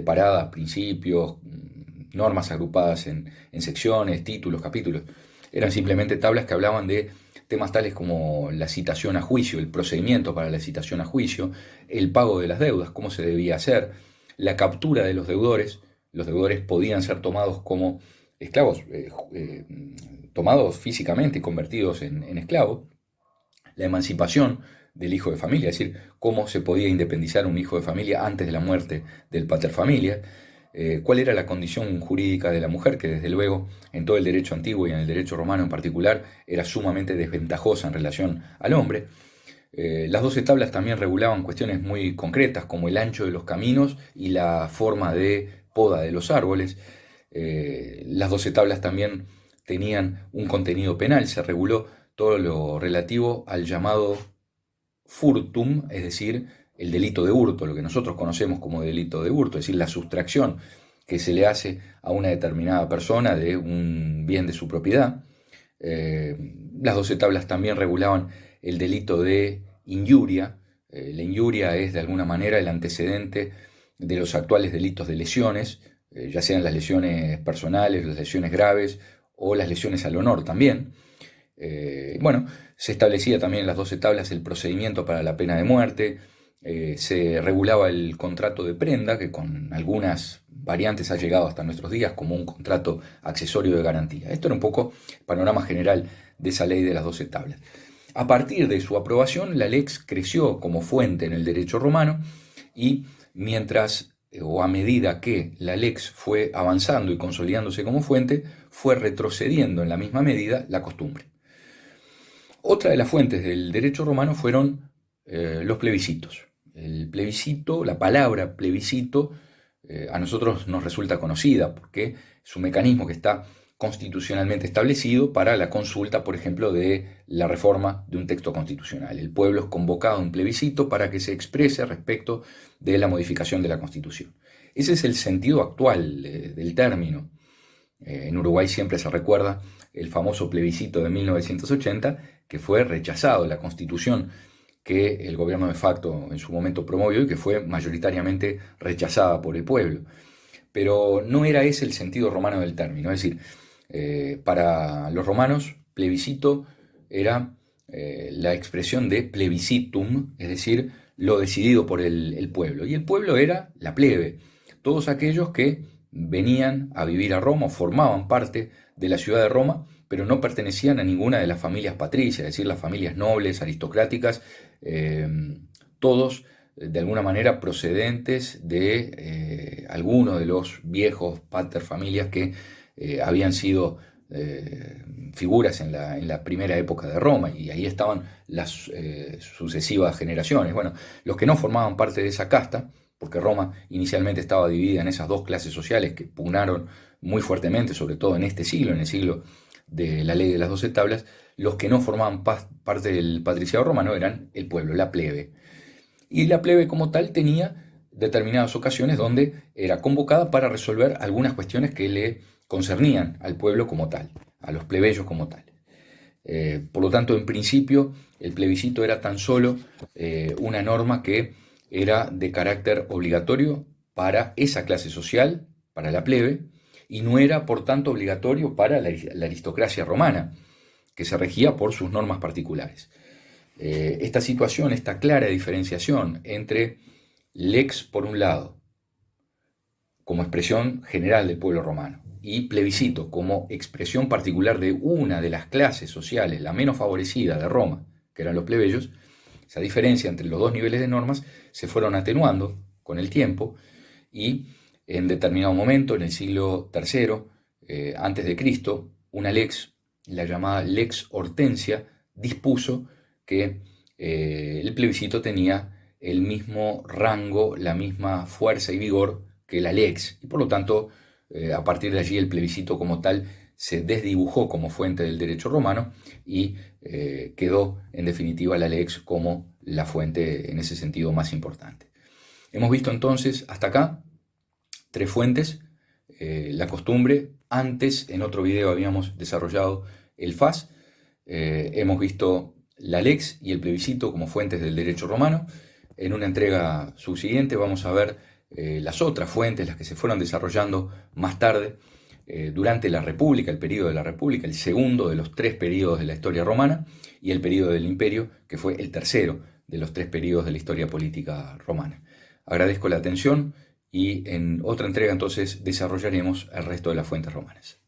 separada, principios, normas agrupadas en secciones, títulos, capítulos. Eran simplemente tablas que hablaban de temas tales como la citación a juicio, el procedimiento para la citación a juicio, el pago de las deudas, cómo se debía hacer, la captura de los deudores. Los deudores podían ser tomados como esclavos, tomados físicamente y convertidos en esclavos. La emancipación del hijo de familia, es decir, cómo se podía independizar un hijo de familia antes de la muerte del pater familia, cuál era la condición jurídica de la mujer, que desde luego en todo el derecho antiguo y en el derecho romano en particular era sumamente desventajosa en relación al hombre. Las 12 tablas también regulaban cuestiones muy concretas como el ancho de los caminos y la forma de poda de los árboles. Las 12 tablas también tenían un contenido penal, se reguló todo lo relativo al llamado furtum, es decir, el delito de hurto, lo que nosotros conocemos como delito de hurto, es decir, la sustracción que se le hace a una determinada persona de un bien de su propiedad. Las 12 tablas también regulaban el delito de injuria. La injuria es de alguna manera el antecedente de los actuales delitos de lesiones, ya sean las lesiones personales, las lesiones graves o las lesiones al honor también. Bueno, se establecía también en las 12 tablas el procedimiento para la pena de muerte, se regulaba el contrato de prenda, que con algunas variantes ha llegado hasta nuestros días como un contrato accesorio de garantía. Esto era un poco el panorama general de esa ley de las 12 tablas. A partir de su aprobación, la lex creció como fuente en el derecho romano y mientras o a medida que la lex fue avanzando y consolidándose como fuente, fue retrocediendo en la misma medida la costumbre. Otra de las fuentes del derecho romano fueron los plebiscitos. El plebiscito, la palabra plebiscito, a nosotros nos resulta conocida porque es un mecanismo que está constitucionalmente establecido para la consulta, por ejemplo, de la reforma de un texto constitucional. El pueblo es convocado a un plebiscito para que se exprese respecto de la modificación de la Constitución. Ese es el sentido actual del término. En Uruguay siempre se recuerda el famoso plebiscito de 1980, que fue rechazado, la Constitución que el gobierno de facto en su momento promovió y que fue mayoritariamente rechazada por el pueblo. Pero no era ese el sentido romano del término, es decir, para los romanos plebiscito era la expresión de plebiscitum, es decir, lo decidido por el pueblo. Y el pueblo era la plebe, todos aquellos que venían a vivir a Roma, formaban parte de la ciudad de Roma, pero no pertenecían a ninguna de las familias patricias, es decir, las familias nobles, aristocráticas, todos de alguna manera procedentes de alguno de los viejos paterfamilias que habían sido figuras en la primera época de Roma, y ahí estaban las sucesivas generaciones. Bueno, los que no formaban parte de esa casta, porque Roma inicialmente estaba dividida en esas dos clases sociales que pugnaron muy fuertemente, sobre todo en este siglo, en el siglo de la ley de las 12 tablas, los que no formaban parte del patriciado romano eran el pueblo, la plebe. Y la plebe como tal tenía determinadas ocasiones donde era convocada para resolver algunas cuestiones que le concernían al pueblo como tal, a los plebeyos como tal. Por lo tanto, en principio, el plebiscito era tan solo una norma que era de carácter obligatorio para esa clase social, para la plebe, y no era, por tanto, obligatorio para la aristocracia romana, que se regía por sus normas particulares. Esta situación, esta clara diferenciación entre lex, por un lado, como expresión general del pueblo romano, y plebiscito como expresión particular de una de las clases sociales, la menos favorecida de Roma, que eran los plebeyos, esa diferencia entre los dos niveles de normas se fueron atenuando con el tiempo y en determinado momento, en el siglo III antes de Cristo, una lex, la llamada Lex Hortensia, dispuso que el plebiscito tenía el mismo rango, la misma fuerza y vigor que la lex, y por lo tanto, a partir de allí el plebiscito como tal se desdibujó como fuente del derecho romano y quedó en definitiva la lex como la fuente en ese sentido más importante. Hemos visto entonces hasta acá tres fuentes, la costumbre. Antes en otro video habíamos desarrollado el fas, hemos visto la lex y el plebiscito como fuentes del derecho romano. En una entrega subsiguiente vamos a ver las otras fuentes, las que se fueron desarrollando más tarde, durante la República, el periodo de la República, el segundo de los 3 periodos de la historia romana, y el periodo del Imperio, que fue el tercero de los 3 periodos de la historia política romana. Agradezco la atención y en otra entrega entonces desarrollaremos el resto de las fuentes romanas.